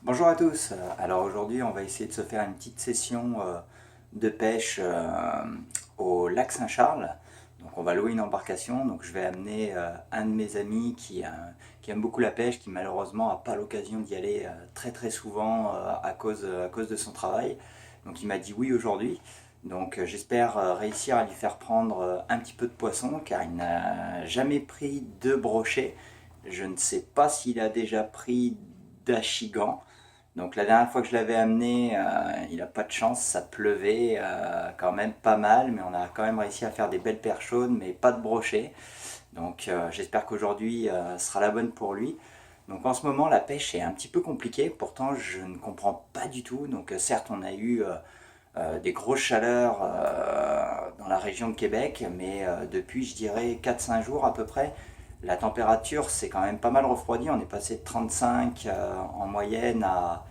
Bonjour à tous. Alors aujourd'hui, on va essayer de se faire une petite session de pêche au lac Saint-Charles. Donc on va louer une embarcation. Donc je vais amener un de mes amis qui aime beaucoup la pêche, qui malheureusement n'a pas l'occasion d'y aller très très souvent à cause de son travail. Donc il m'a dit oui aujourd'hui. Donc j'espère réussir à lui faire prendre un petit peu de poisson car il n'a jamais pris de brochet. Je ne sais pas s'il a déjà pris d'achigan. Donc la dernière fois que je l'avais amené, il n'a pas de chance, ça pleuvait quand même pas mal, mais on a quand même réussi à faire des belles perches chaudes, mais pas de brochet. Donc j'espère qu'aujourd'hui sera la bonne pour lui. Donc en ce moment la pêche est un petit peu compliquée, pourtant je ne comprends pas du tout. Donc certes on a eu des grosses chaleurs dans la région de Québec, mais depuis je dirais 4-5 jours à peu près, la température s'est quand même pas mal refroidie. On est passé de 35 en moyenne à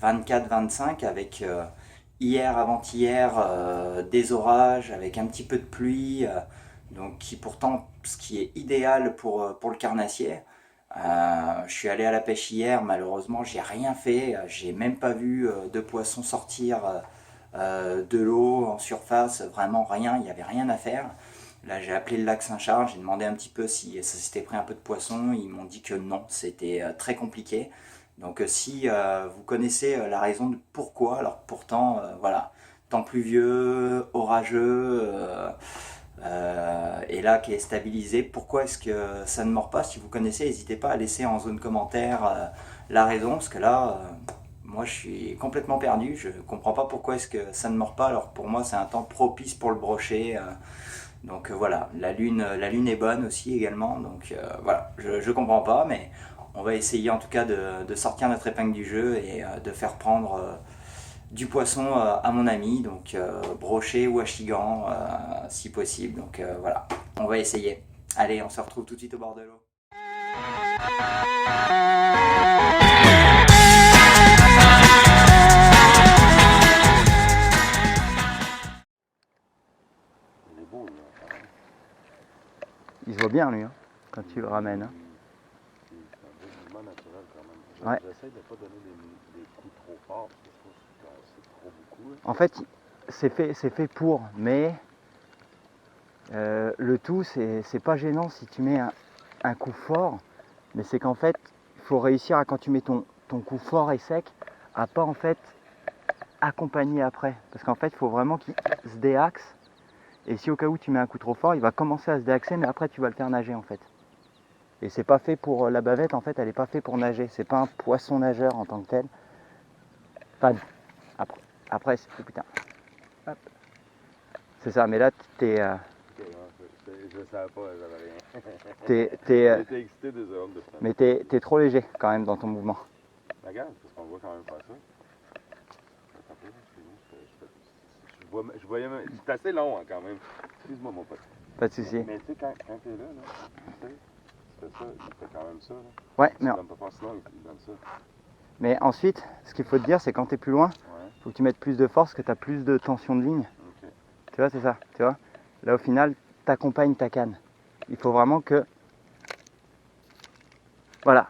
24-25 avec hier, avant-hier, des orages, avec un petit peu de pluie, donc qui pourtant, ce qui est idéal pour le carnassier. Je suis allé à la pêche hier, malheureusement, j'ai rien fait, j'ai même pas vu de poissons sortir de l'eau en surface, vraiment rien, il n'y avait rien à faire. Là, j'ai appelé le lac Saint-Charles, j'ai demandé un petit peu si ça s'était pris un peu de poisson. Ils m'ont dit que non, c'était très compliqué. Donc, si vous connaissez la raison de pourquoi, alors pourtant, voilà, temps pluvieux, orageux, et là qui est stabilisé, pourquoi est-ce que ça ne mord pas? Si vous connaissez, n'hésitez pas à laisser en zone commentaire la raison, parce que là, moi je suis complètement perdu, je comprends pas pourquoi est-ce que ça ne mord pas, alors pour moi c'est un temps propice pour le brochet. Donc voilà, la lune est bonne aussi également. Donc voilà, je comprends pas, mais on va essayer en tout cas de sortir notre épingle du jeu et de faire prendre du poisson à mon ami, donc brochet ou achigan si possible. Donc voilà, on va essayer. Allez, on se retrouve tout de suite au bord de l'eau. Il est beau, lui, hein, quand même. Il se voit bien lui, hein, quand tu le Il- ramènes. Hein. C'est un beau mouvement naturel, quand même. Ouais. J'essaie de ne pas donner des coups trop forts, parce que je trouve que c'est trop beaucoup. Là. En fait, c'est fait pour, mais le tout, c'est pas gênant si tu mets un coup fort, mais c'est qu'en fait, il faut réussir à, quand tu mets ton coup fort et sec, à pas en fait accompagner après. Parce qu'en fait, il faut vraiment qu'il se déaxe. Et si au cas où tu mets un coup trop fort, il va commencer à se déaxer, mais après tu vas le faire nager en fait. Et c'est pas fait pour la bavette, en fait, elle est pas fait pour nager. C'est pas un poisson nageur en tant que tel. Enfin, après, après putain. Hop. C'est ça, mais là, Ok, je ne savais pas, j'avais rien. t'es, J'étais excité des hommes de mais prendre. t'es trop léger quand même dans ton mouvement. Regarde, parce qu'on voit quand même pas ça. Attends un peu, excuse-moi, je voyais même. C'est assez long, hein, quand même. Excuse-moi, mon pote. Pas de souci. Mais tu sais, quand t'es là, tu sais, tu fais ça, il fait quand même ça. Là. Ouais, Tu donnes pas fort, sinon il donne ça. mais ensuite, ce qu'il faut te dire, c'est quand t'es plus loin, Ouais, faut que tu mettes plus de force, que tu as plus de tension de ligne. ok. Tu vois, c'est ça. Tu vois. Là, au final, t'accompagnes ta canne. Il faut vraiment que, voilà,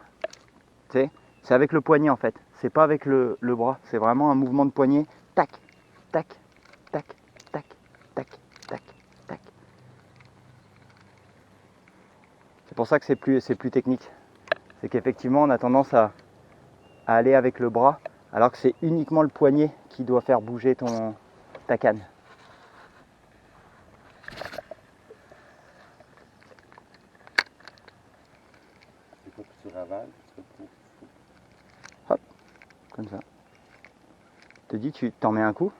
tu sais, c'est avec le poignet en fait. C'est pas avec le bras. C'est vraiment un mouvement de poignet. Tac, tac, tac, tac, tac, tac, tac. C'est pour ça que c'est plus technique. C'est qu'effectivement, on a tendance à aller avec le bras, alors que c'est uniquement le poignet qui doit faire bouger ta canne. Il faut que tu ravales, tu fais Hop, comme ça. Je te dis, tu t'en mets un coup,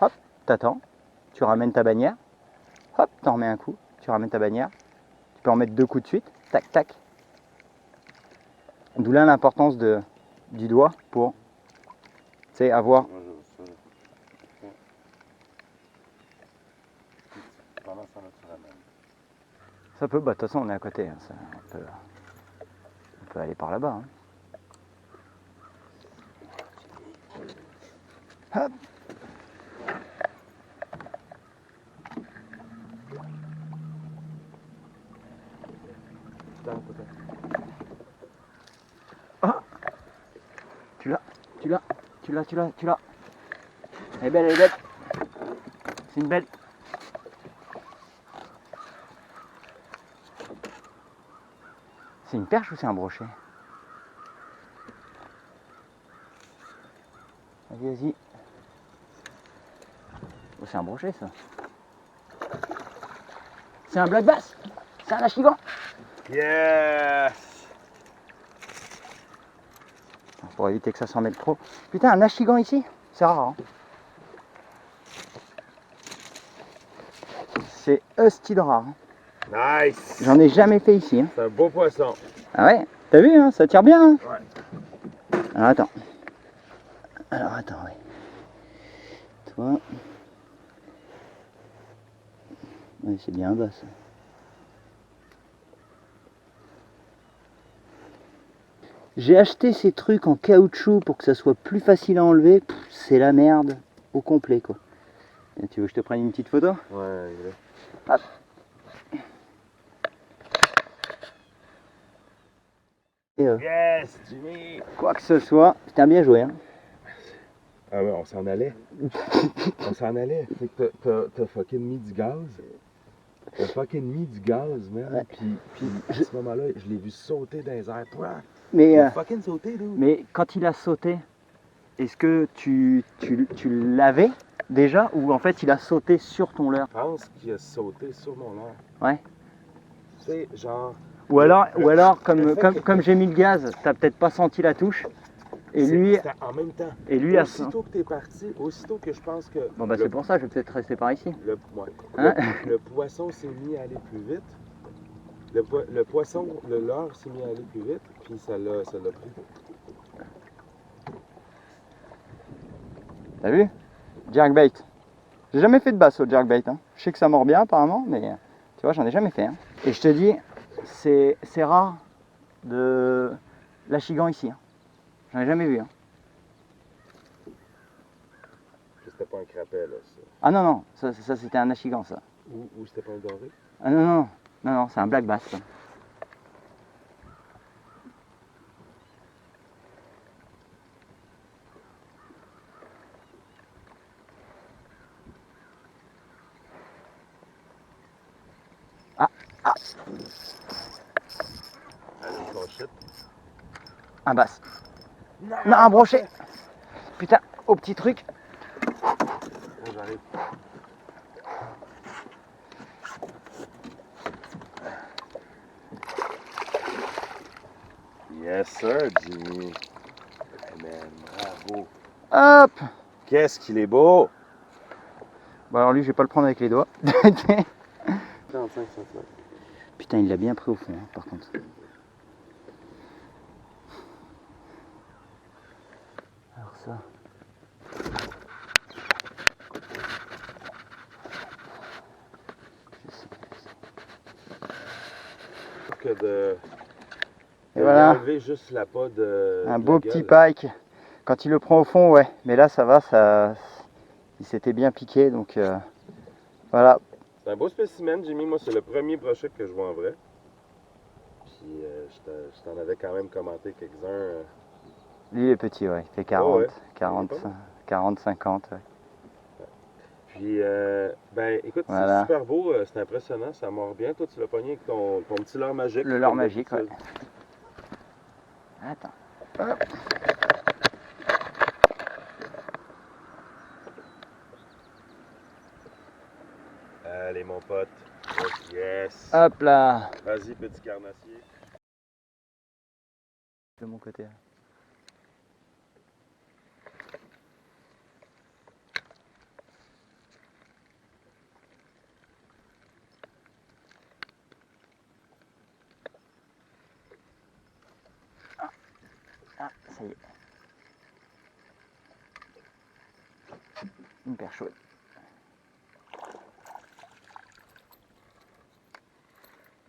hop, t'attends, tu ramènes ta bannière, hop, t'en remets un coup, tu ramènes ta bannière. Tu peux en mettre deux coups de suite, tac, tac. D'où là l'importance du doigt pour avoir. moi, je, ça, pendant ce temps-là, tu ramènes. Ça peut, bah de toute façon on est à côté, hein, ça, on peut aller par là-bas. Hein. Hop. Ah. Tu l'as, Tu l'as. Elle est belle, elle est belle. C'est une belle. C'est une perche ou c'est un brochet? Vas-y, vas-y. Oh, c'est un brochet ça. C'est un black bass. C'est un achigan. Yes! Pour éviter que ça s'en mêle trop. Putain, un achigan ici, c'est rare. Hein. C'est hostile rare. Hein. Nice! J'en ai jamais fait ici. Hein. C'est un beau poisson. Ah ouais? T'as vu, hein, ça tire bien. Hein. Ouais. Alors attends. Oui. Toi. Ouais, c'est bien bas ça. J'ai acheté ces trucs en caoutchouc pour que ça soit plus facile à enlever. C'est la merde au complet quoi. Et tu veux que je te prenne une petite photo? Ouais, il est. Hop. Et Yes, Jimmy! quoi que ce soit, putain bien joué. Hein. Ah ouais, on s'en allait. On s'en allait. C'est que t'as fucking mis du gaz. T'as fucking mis du gaz, man. Ouais. Puis à ce moment-là, je l'ai vu sauter dans les airs. Toi, Mais, il a fucking sauté, dude. mais quand il a sauté, est-ce que tu l'avais déjà ou en fait il a sauté sur ton leurre? Je pense qu'il a sauté sur mon air. Ouais. Tu sais, genre. Ou alors le fait comme j'ai mis le gaz, t'as peut-être pas senti la touche. Et lui, c'était en même temps. et lui a... Aussitôt que t'es parti, aussitôt que je pense que. Bon bah c'est pour ça, je vais peut-être rester par ici. Ouais. Hein? Le poisson s'est mis à aller plus vite. Le poisson, le leurre s'est mis à aller plus vite, puis ça l'a pris. T'as vu? Jerkbait. J'ai jamais fait de basse au jerkbait. Hein. Je sais que ça mord bien apparemment, mais tu vois, j'en ai jamais fait. Hein. Et je te dis, c'est rare de l'achigan ici. Hein. J'en ai jamais vu. Hein. C'était pas un crapet, là, ça. Ah non, non, ça c'était un achigan ça. Ou c'était pas un doré? Ah non, non, non, c'est un black bass. Ça. Allez, ton shit. Un bass. Non, un brochet. Putain, au petit truc. Oh, j'arrive. Yes, sir, Jimmy. Hey, man, bravo. Hop. Qu'est-ce qu'il est beau! Bon alors lui, je vais pas le prendre avec les doigts. 45 cm. Putain, il l'a bien pris au fond, hein, par contre. Alors ça. Que de. Et voilà. Enlever juste la pas de. Un de beau la petit gueule. pike. Quand il le prend au fond, ouais. Mais là, ça va, ça, il s'était bien piqué, donc voilà. C'est un beau spécimen, Jimmy. Moi, c'est le premier brochet que je vois en vrai. Puis, je t'en avais quand même commenté quelques-uns. Lui, il est petit, ouais. Il fait 40, Oh ouais. 40, 40, 50. Ouais. Puis, ben, écoute, Voilà. c'est super beau, c'est impressionnant, ça mord bien. Toi, tu l'as pogné avec ton petit leurre magique. Le leurre comme magique, ouais. d'habitude. Attends. Hop. Allez, mon pote. Yes. Hop là. Vas-y, petit carnassier. De mon côté. Ah, ça y est. Une perche chaude.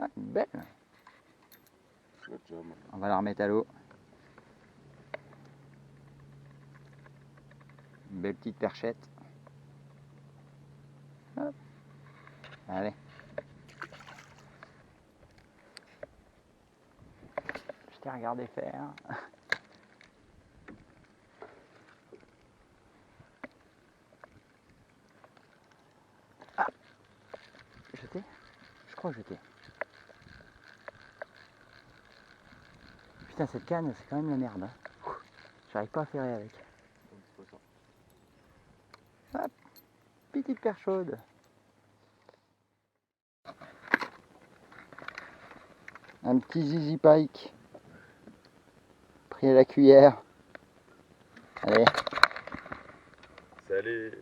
Ah, une belle. Good job. On va la remettre à l'eau. Une belle petite perchette. Hop. Allez. Je t'ai regardé faire. jeté? Je crois que jeté. Putain, cette canne, c'est quand même la merde. Hein. J'arrive pas à ferrer avec. Hop, petite perche chaude. Un petit zizi pike. Pris à la cuillère. Allez. Salut.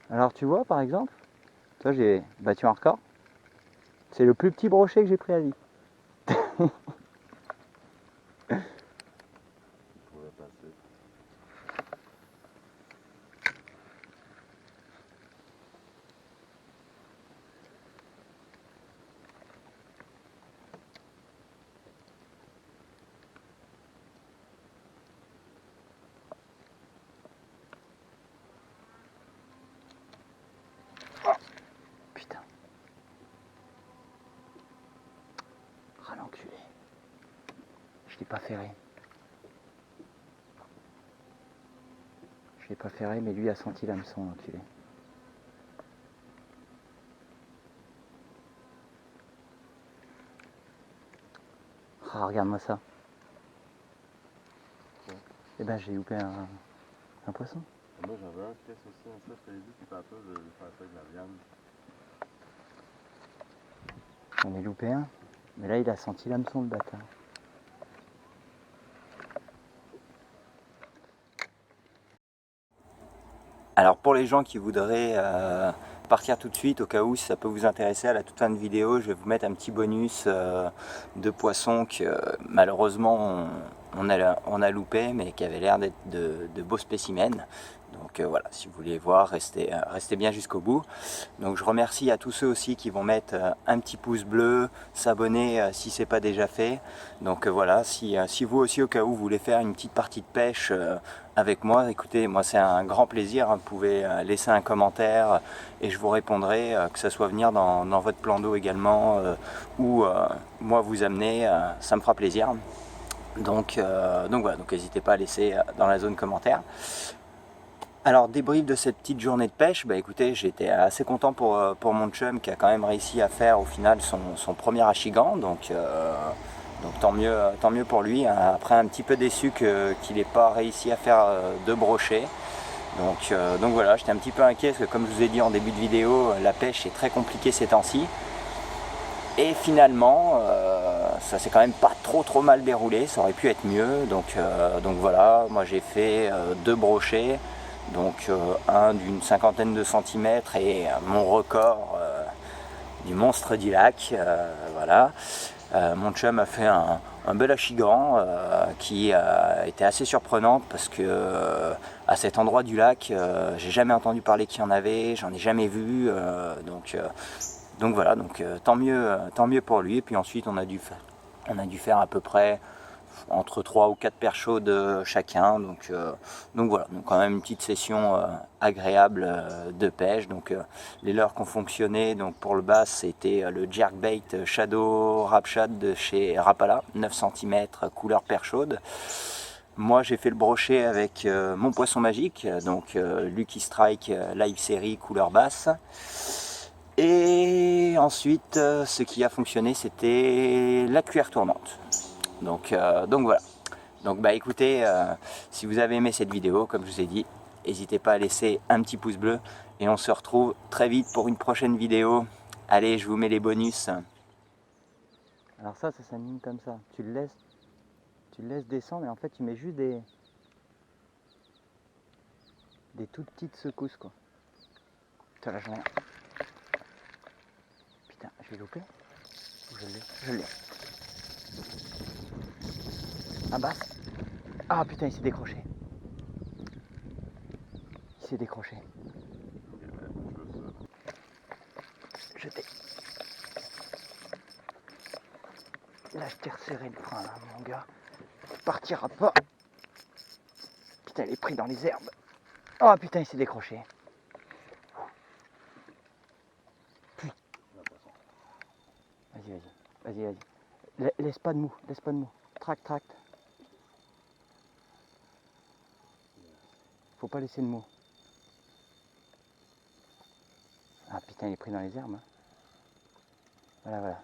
Alors tu vois par exemple, toi j'ai battu un record. C'est le plus petit brochet que j'ai pris à vie. Putain. Ah l'enculé. Je l'ai pas ferré. Je l'ai pas ferré, mais lui a senti l'hameçon, l'enculé. Ah, regarde-moi ça. Ouais. Eh ben j'ai loupé un poisson. Moi j'avais un pièce aussi, ça je t'avais dit, puis tantôt je vais faire ça avec la viande. J'en ai loupé un. Mais là il a senti l'hameçon, le bâtard. Alors pour les gens qui voudraient partir tout de suite, au cas où si ça peut vous intéresser, à la toute fin de vidéo, je vais vous mettre un petit bonus de poissons que malheureusement on a loupé, mais qui avait l'air d'être de beaux spécimens. Donc voilà, si vous voulez voir, restez bien jusqu'au bout. Donc je remercie à tous ceux aussi qui vont mettre un petit pouce bleu, s'abonner si ce n'est pas déjà fait. Donc voilà, si vous aussi au cas où vous voulez faire une petite partie de pêche avec moi, écoutez, moi c'est un grand plaisir, hein. Vous pouvez laisser un commentaire et je vous répondrai, que ce soit venir dans votre plan d'eau également ou moi vous amener, ça me fera plaisir. Donc voilà, donc n'hésitez pas à laisser dans la zone commentaire. Alors débrief de cette petite journée de pêche, bah écoutez, j'étais assez content pour mon chum qui a quand même réussi à faire au final son premier achigan, donc tant mieux pour lui. Après un petit peu déçu qu'il n'ait pas réussi à faire de brochet. Donc voilà, j'étais un petit peu inquiet parce que comme je vous ai dit en début de vidéo, la pêche est très compliquée ces temps-ci. Et finalement, ça s'est quand même pas trop mal déroulé, ça aurait pu être mieux. Donc voilà, moi j'ai fait 2 brochets. Donc un d'une 50aine de centimètres et mon record du monstre du lac, voilà. Mon chum a fait un bel achigan qui a été assez surprenante parce que à cet endroit du lac, j'ai jamais entendu parler qu'il y en avait, j'en ai jamais vu, donc voilà, donc tant mieux pour lui. Et puis ensuite on a dû faire à peu près entre 3 ou 4 paires chaudes chacun, donc voilà, donc quand même une petite session agréable de pêche. Donc les leurres qui ont fonctionné, donc pour le bass c'était le jerkbait Shadow Rapshad de chez Rapala, 9 cm couleur perche chaude. Moi j'ai fait le brochet avec mon poisson magique, donc Lucky Strike Live Series couleur basse. Et ensuite ce qui a fonctionné c'était la cuillère tournante. Donc voilà. Donc bah écoutez, si vous avez aimé cette vidéo, comme je vous ai dit, n'hésitez pas à laisser un petit pouce bleu et on se retrouve très vite pour une prochaine vidéo. Allez, je vous mets les bonus. Alors ça s'anime comme ça. Tu le laisses descendre et en fait tu mets juste des toutes petites secousses quoi. Putain là j'en ai un. Putain, je l'ai loupé. Je l'ai. Un basse. Ah putain, il s'est décroché. Jeté. Là je t'ai resserré le frein là mon gars. Il partira pas. Putain, il est pris dans les herbes. Oh putain, il s'est décroché. Vas-y. Laisse pas de mou. Tract. Faut pas laisser de mou. Putain, il est pris dans les herbes. Hein. Voilà, voilà.